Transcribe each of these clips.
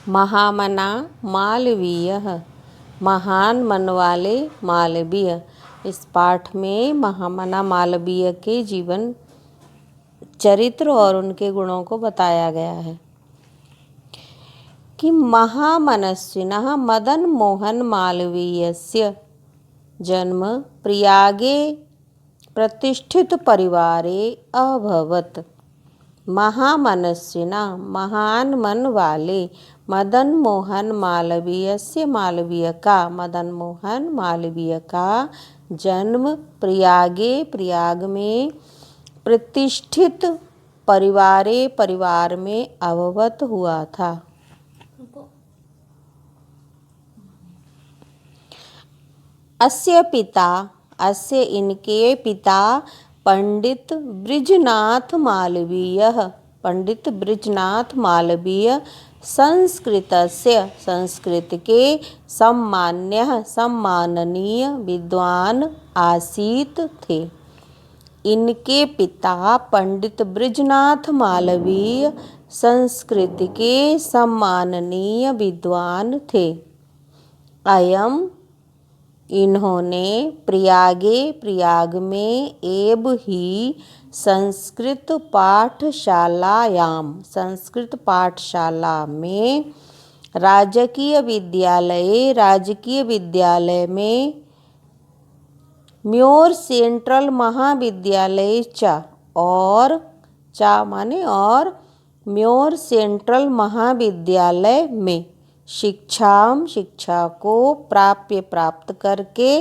महामना मालवीय, महान मन वाले मालवीय। इस पाठ में महामना मालवीय के जीवन चरित्र और उनके गुणों को बताया गया है कि महामनस्विनः मदन मोहन मालवीयस्य जन्म प्रयागे प्रतिष्ठित परिवारे अभवत्। महामनस्विना महान मन वाले मदन मोहन मालवीयस्य मदन मोहन मालवीय का जन्म प्रयागे प्रयाग में प्रतिष्ठित परिवार में अभवत हुआ था। अस्य इनके पिता पंडित ब्रिजनाथ मालवीय संस्कृत के सम्माननीय विद्वान आसीत थे। इनके पिता पंडित ब्रिजनाथ मालवीय संस्कृत के सम्माननीय विद्वान थे। इन्होंने प्रयाग में एब ही संस्कृत पाठशाला में राजकीय विद्यालय में म्योर सेंट्रल महाविद्यालय और म्योर सेंट्रल महाविद्यालय में शिक्षा को प्राप्त करके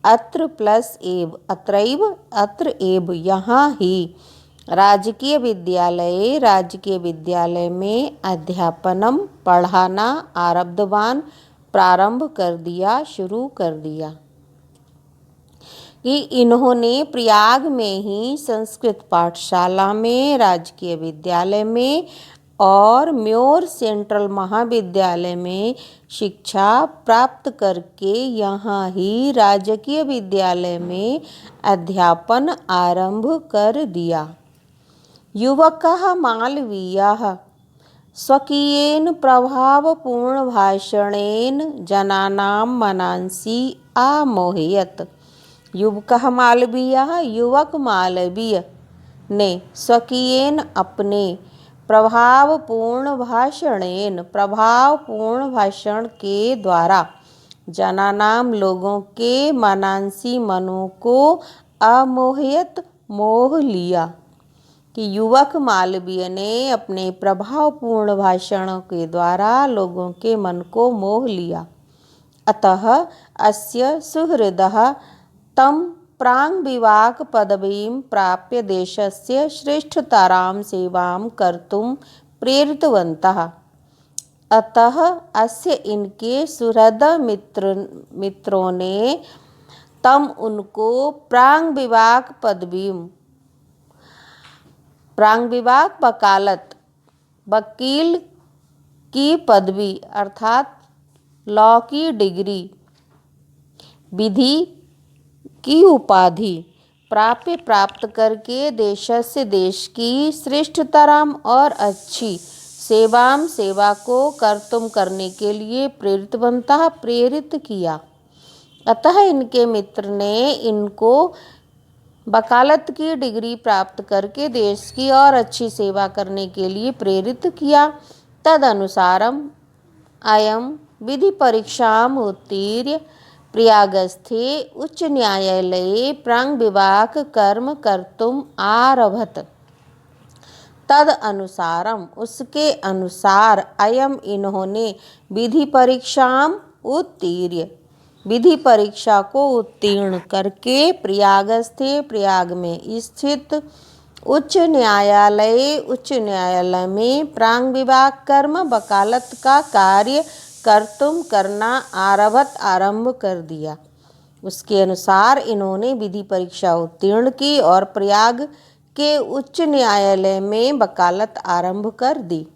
अत्र एव यहाँ ही राजकीय विद्यालय में अध्यापनम पढ़ाना शुरू कर दिया कि इन्होंने प्रयाग में ही संस्कृत पाठशाला में, राजकीय विद्यालय में और म्योर सेंट्रल महाविद्यालय में शिक्षा प्राप्त करके यहाँ ही राजकीय विद्यालय में अध्यापन आरंभ कर दिया। युवकः मालवीयः स्वकीयेन प्रभावपूर्ण भाषणेन जनानां मनांसि आमोहयत्। युवकः मालवीयः युवक मालवीय ने स्वकीयेन अपने प्रभावपूर्ण भाषण के द्वारा जनानाम लोगों के मनांसी मनों को अमोहयत मोह लिया कि युवक मालवीय ने अपने प्रभावपूर्ण भाषणों के द्वारा लोगों के मन को मोह लिया। अतः अस्य सुहृदः तम प्राङ्विवाक पदवीं प्राप्य देशस्य श्रेष्ठतरां सेवां कर्तुं प्रेरितवन्तः। अतः अस्य इनके सुहृद मित्रों ने उनको प्राङ्विवाक वकील की पदवी अर्थात लॉ की डिग्री, विधि की उपाधि प्राप्त करके देश की श्रेष्ठतरम और अच्छी सेवा को करने के लिए प्रेरित किया। अतः इनके मित्र ने इनको वकालत की डिग्री प्राप्त करके देश की और अच्छी सेवा करने के लिए प्रेरित किया। तदनुसारम अयम विधि परीक्षाम उत्तीर्य प्रयागस्थे उच्च न्यायालये प्राङ्विवाक कर्म कर्तुम आरभत। तद अनुसारम उसके अनुसार अयम इन्होंने विधि परीक्षा को उत्तीर्ण करके प्रयाग में स्थित उच्च न्यायालय में प्राङ्विवाक कर्म वकालत का कार्य करना आरंभ कर दिया। उसके अनुसार इन्होंने विधि परीक्षा उत्तीर्ण की और प्रयाग के उच्च न्यायालय में वकालत आरंभ कर दी।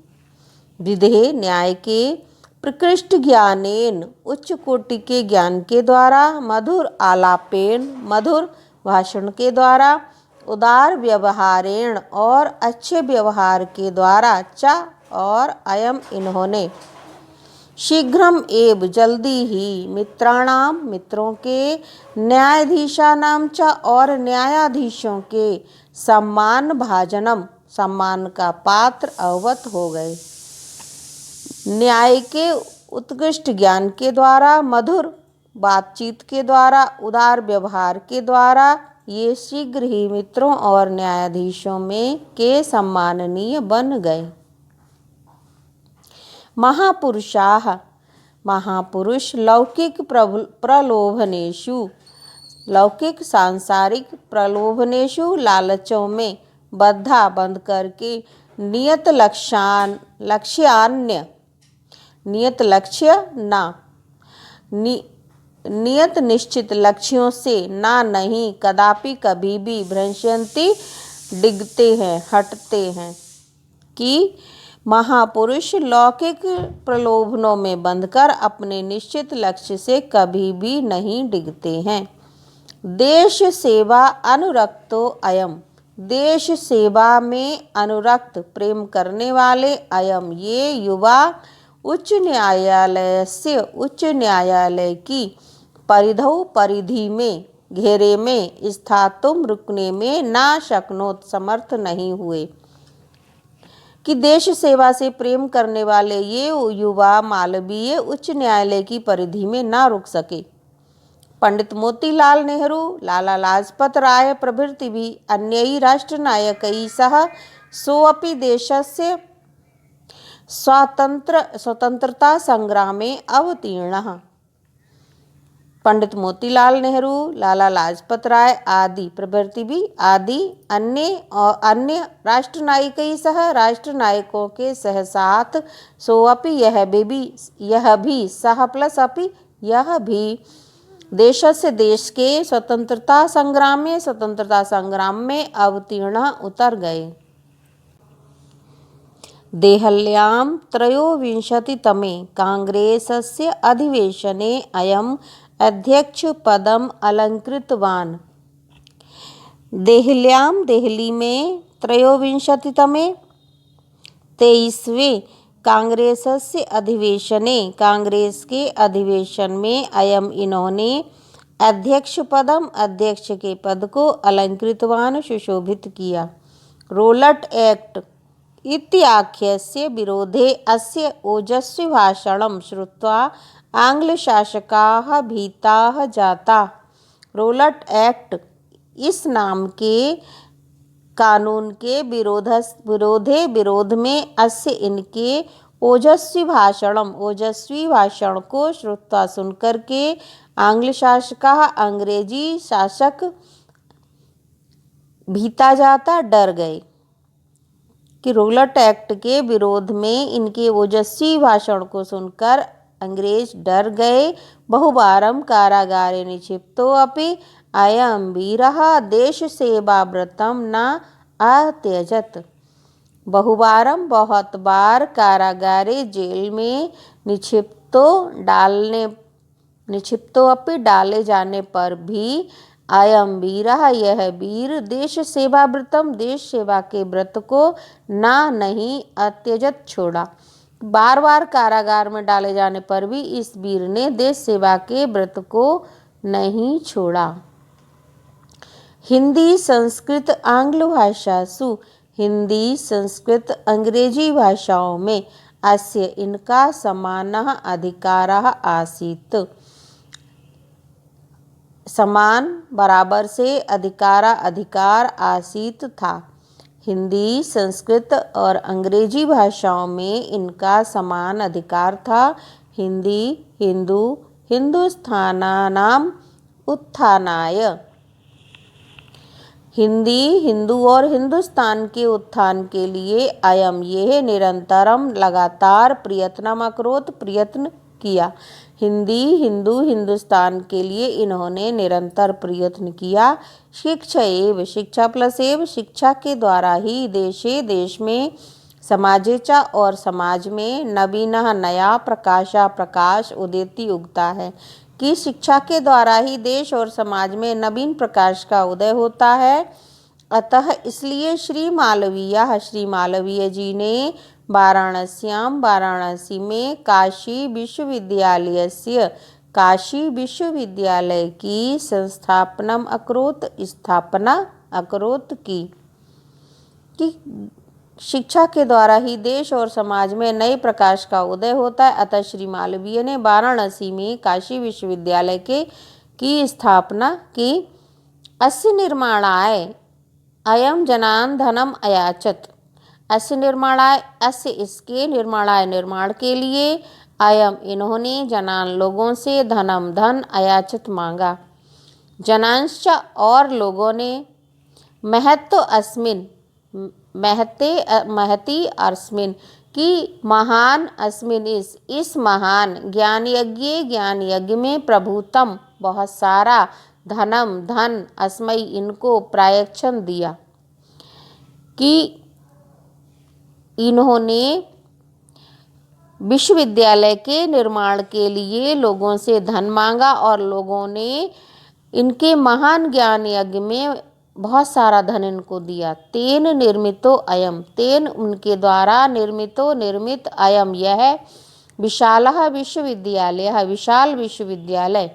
विधेय न्याय के प्रकृष्ट ज्ञानेन उच्च कोटि के ज्ञान के द्वारा, मधुर आलापेन मधुर भाषण के द्वारा, उदार व्यवहारेण और अच्छे व्यवहार के द्वारा और अयम इन्होंने शीघ्रम एव जल्दी ही मित्राणाम मित्रों के, न्यायाधीशानाम च और न्यायाधीशों के, सम्मान भाजनम सम्मान का पात्र अवगत हो गए। न्याय के उत्कृष्ट ज्ञान के द्वारा, मधुर बातचीत के द्वारा, उदार व्यवहार के द्वारा ये शीघ्र ही मित्रों और न्यायाधीशों में के सम्माननीय बन गए। महापुरुषाः महापुरुष लौकिक प्रलोभनेषु लौकिक सांसारिक प्रलोभनेषु लालचों में बंधा बंध करके नियत नियत निश्चित लक्ष्यों से ना नहीं कदापि कभी भी भ्रंशयन्ति डिगते हैं, हटते हैं। कि महापुरुष लौकिक प्रलोभनों में बंधकर अपने निश्चित लक्ष्य से कभी भी नहीं डिगते हैं। देश सेवा अनुरक्तो अयम देश सेवा में अनुरक्त प्रेम करने वाले अयम ये युवा उच्च न्यायालय की परिधौ परिधि में घेरे में स्थातुम रुकने में ना शक्नोत समर्थ नहीं हुए। कि देश सेवा से प्रेम करने वाले ये युवा मालवीय उच्च न्यायालय की परिधि में ना रुक सके। पंडित मोतीलाल नेहरू, लाला लाजपत राय प्रभृति भी अन्यै राष्ट्रनायकै सह सोऽपि देशस्य स्वतंत्रता संग्रामे अवतीर्णः। पंडित मोतीलाल नेहरू, लाला लाजपत राय आदि प्रभृति भी अन्य राष्ट्रनायकै सह राष्ट्रनायकों के सह साथ सोऽपि यह भी सह प्लस अपि यह भी देशस्य देश के स्वतंत्रता संग्राम में अवतीर्ण उतर गए। देहल्यां त्रयोविंशतितमे कांग्रेसस्य अधिवेशने अयम् अध्यक्ष पदम अलंकृतवान्। देहली में त्रयोविंशतितमे 23वें कांग्रेसस्य अधिवेशने कांग्रेस के अधिवेशन में अयम इन्होंने अध्यक्ष के पद को अलंकृतवान सुशोभित किया। रोलट एक्ट इत्याख्यस्य विरोधे अस्य ओजस्वी भाषणं श्रुत्वा आंग्लशासकाः भीताः जाता। रोलट एक्ट इस नाम के कानून के विरोध में अस्य इनके ओजस्वी भाषण को श्रुत्वा सुनकर के आंग्ल शासकाः अंग्रेजी शासक भीता जाता डर गए। कि रोलट एक्ट के विरोध में इनके ओजस्वी भाषण को सुनकर अंग्रेज डर गए। बहुवारं कारागारे निक्षिप्तो अपि अयं वीरः देश सेवाव्रतं न अत्यजत। बहुवारं बहुत बार कारागारे जेल में निक्षिप्तो अपि डाले जाने पर भी अयम वीरः यह वीर देश सेवाव्रतम देश सेवा के व्रत को नहीं अत्यजत छोड़ा। बार बार कारागार में डाले जाने पर भी इस वीर ने देश सेवा के व्रत को नहीं छोड़ा। हिंदी संस्कृत आंग्ल भाषासु हिंदी संस्कृत अंग्रेजी भाषाओं में अस्य इनका समानः अधिकारः आसीत्। समान बराबर से अधिकार आसीत था। हिंदी संस्कृत और अंग्रेजी भाषाओं में इनका समान अधिकार था। हिंदी हिंदुस्थानानाम उत्थानाय हिंदी हिंदू और हिंदुस्तान के उत्थान के लिए अयम यह निरंतरम लगातार प्रयत्न किया। हिंदी हिंदू हिंदुस्तान के लिए इन्होंने निरंतर प्रयत्न किया। शिक्षा प्लस एव शिक्षा के द्वारा ही देश में समाजेचा और समाज में नवीनः नया प्रकाश उदेति उगता है। कि शिक्षा के द्वारा ही देश और समाज में नवीन प्रकाश का उदय होता है। अतः इसलिए श्री मालवीय जी ने वाराणस्यां वाराणसी में काशी विश्वविद्यालयस्य काशी विश्वविद्यालय की स्थापना अकरोत की कि शिक्षा के द्वारा ही देश और समाज में नए प्रकाश का उदय होता है। अतः श्री मालवीय ने वाराणसी में काशी विश्वविद्यालय की स्थापना की। अस्य निर्माणाय अयम जनान धनम अयाचत। अस्य निर्माणाय अस्य इसके निर्माणाय निर्माण के लिए अयम इन्होंने जनान लोगों से धन अयाचत मांगा। जनांश्च और लोगों ने महत्व अस्मिन महती अस्मिन की महान अस्मिन इस महान ज्ञान यज्ञ में प्रभुतम बहुत सारा धन अस्मयी इनको प्रायश्चन दिया कि इन्होंने विश्वविद्यालय के निर्माण के लिए लोगों से धन मांगा और लोगों ने इनके महान ज्ञान यज्ञ में बहुत सारा धन इनको दिया। तेन निर्मितो अयम तेन उनके द्वारा निर्मित अयम यह विशालः विश्वविद्यालय विशाल विश्वविद्यालय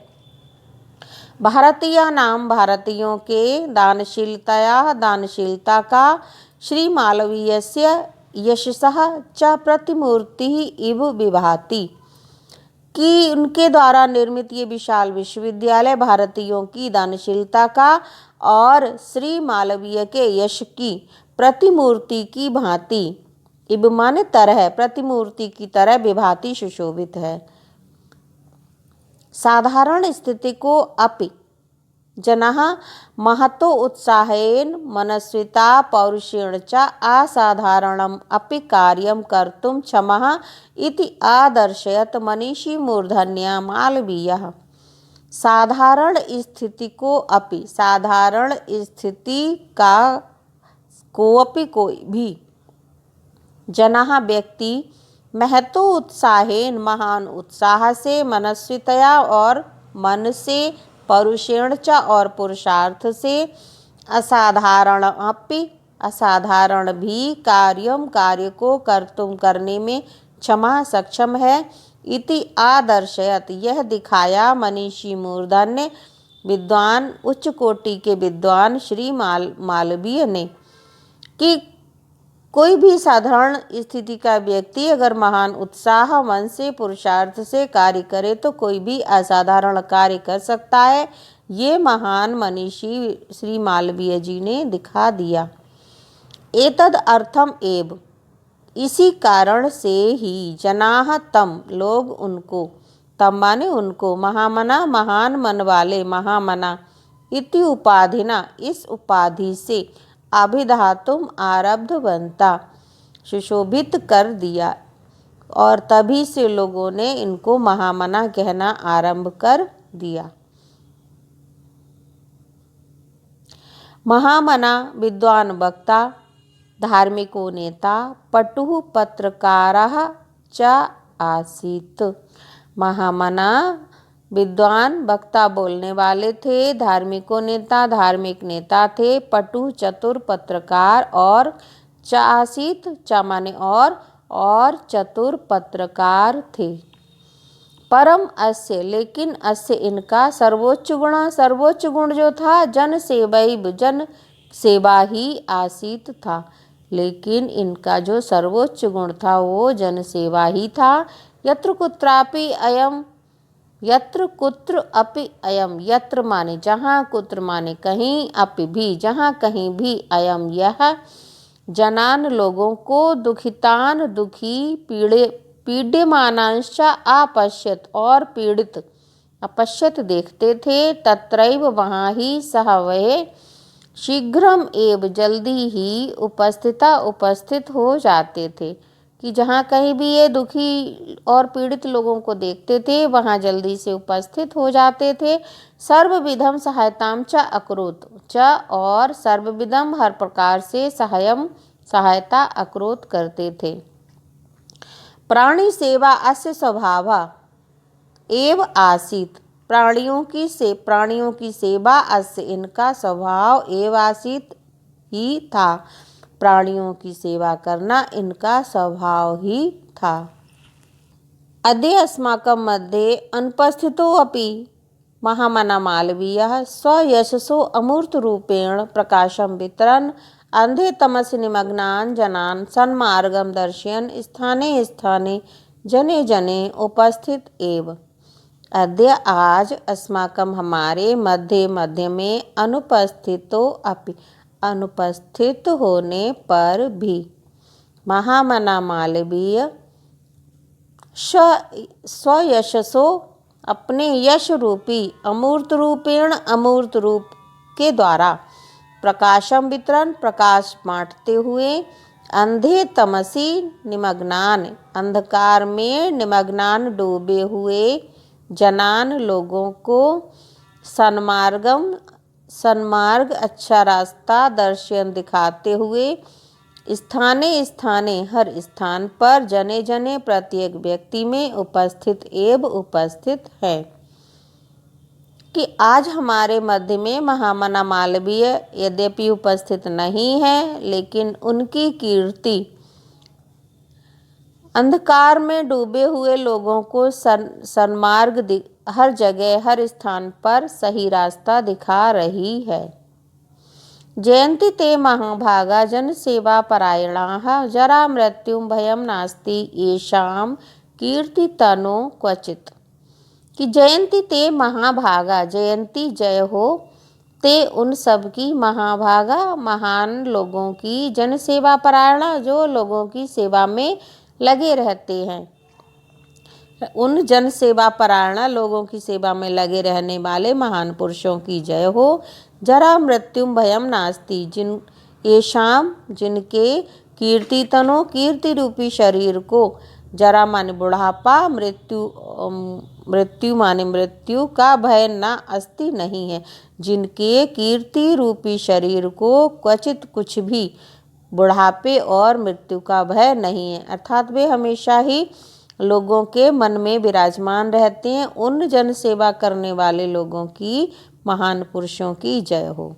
भारतीयों के दानशीलता का श्री मालवीयस्य यशसः च प्रतिमूर्ति इव विभाति कि उनके द्वारा निर्मित ये विशाल विश्वविद्यालय भारतीयों की दानशीलता का और श्री मालवीय के यश की प्रतिमूर्ति की भांति इब माने तरह प्रतिमूर्ति की तरह विभाति सुशोभित है। साधारण स्थिति को अपि जनाः महतो उत्साहेन मनस्विता पौरुषेण च असाधारणम अपि कार्यं कर्तुं क्षमः इति आदर्शयत मनीषी मूर्धन्या मालवीयः। साधारण स्थिति को अपि साधारण स्थिति का कोई भी जनाः व्यक्ति महतो उत्साहेन महान उत्साह से मनस्वितया और मन से परुषेण च और पुरुषार्थ से असाधारण भी कार्य को करने में क्षमा सक्षम है। इति आदर्शयत यह दिखाया मनीषी मूर्धन्य विद्वान उच्च कोटि के विद्वान श्री मालवीय ने कि कोई भी साधारण स्थिति का व्यक्ति अगर महान उत्साह मन से पुरुषार्थ से कार्य करे तो कोई भी असाधारण कार्य कर सकता है। ये महान मनीषी श्री मालवीय जी ने दिखा दिया। एतद अर्थम एव इसी कारण से ही जनाः तम लोग उनको तम माने उनको महामना महान मन वाले महामना इति उपाधिना इस उपाधि से अभिधातुम आरब्ध बनता सुशोभित कर दिया और तभी से लोगों ने इनको महामना कहना आरंभ कर दिया। महामना विद्वान वक्ता धार्मिको नेता पटुः पत्रकारः च आसीत्। महामना विद्वान वक्ता बोलने वाले थे, धार्मिको नेता धार्मिक नेता थे, पटु चतुर पत्रकार और च आसीत च माने और चतुर पत्रकार थे। परम अस्य लेकिन अस्य इनका सर्वोच्च गुण जो था जन सेवा ही आसीत था। लेकिन इनका जो सर्वोच्च गुण था वो जन सेवा ही था। यत्र कुत्र अपि अयम यत्र माने जहाँ कुत्र माने कहीं अपि भी जहाँ कहीं भी अयम यह जनान लोगों को दुखितान दुखी पीड्यमानांश्च अपश्यत और पीड़ित अपश्यत देखते थे। तत्रैव वहाँ ही सह वह शीघ्रम एव जल्दी ही उपस्थित हो जाते थे कि जहाँ कहीं भी ये दुखी और पीड़ित लोगों को देखते थे वहाँ जल्दी से उपस्थित हो जाते थे। सर्वविधम सहायताम च अकरोत च और सर्वविधम हर प्रकार से सहायता अकरोत करते थे। प्राणी सेवा अस्य स्वभाव एव आसीत। प्राणियों की सेवा अस्य इनका स्वभाव एव आसीत ही था। प्राणियों की सेवा करना इनका स्वभाव ही था। अद्य अस्माकं मध्ये अनुपस्थितोऽपि महामना मालवीयः स्वयशसो अमूर्तरूपेण प्रकाशं वितरन् अंधे तमसि निमग्नान् जनान् सन्मार्गं दर्शयन् स्थाने स्थाने जने जने उपस्थित एव। अद्य आज अस्माकं हमारे मध्य में अनुपस्थित होने पर भी महामना मालवीय स्वयशसो अपने यश रूपी अमूर्त रूप के द्वारा प्रकाशम वितरण प्रकाश बांटते हुए अंधे तमसी निमग्नान अंधकार में निमग्नान डूबे हुए जनान लोगों को सन्मार्ग अच्छा रास्ता दर्शन दिखाते हुए स्थाने स्थाने हर स्थान पर जने जने प्रत्येक व्यक्ति में उपस्थित है। कि आज हमारे मध्य में महामना मालवीय यद्यपि उपस्थित नहीं है, लेकिन उनकी कीर्ति अंधकार में डूबे हुए लोगों को सन्मार्ग हर जगह हर स्थान पर सही रास्ता दिखा रही है। जयन्ति ते महाभागा जन सेवा परायणाः जरा मृत्युं भयं नास्ति येषां कीर्तितनो क्वचित्। कि जयंती ते महाभागा, जयंती जय हो ते उन सब की महाभागा महान लोगों की, जन सेवा परायणा जो लोगों की सेवा में लगे रहते हैं, उन जन सेवा परायणा लोगों की सेवा में लगे रहने वाले महान पुरुषों की जय हो। जरा मृत्युम भयम नास्ति जिन येषाम जिनके कीर्तितनो कीर्ति रूपी शरीर को, जरा माने बुढ़ापा, मृत्यु माने मृत्यु का भय ना अस्ति नहीं है, जिनके कीर्ति रूपी शरीर को क्वचित कुछ भी बुढ़ापे और मृत्यु का भय नहीं है, अर्थात वे हमेशा ही लोगों के मन में विराजमान रहते हैं। उन जन सेवा करने वाले लोगों की, महान पुरुषों की जय हो।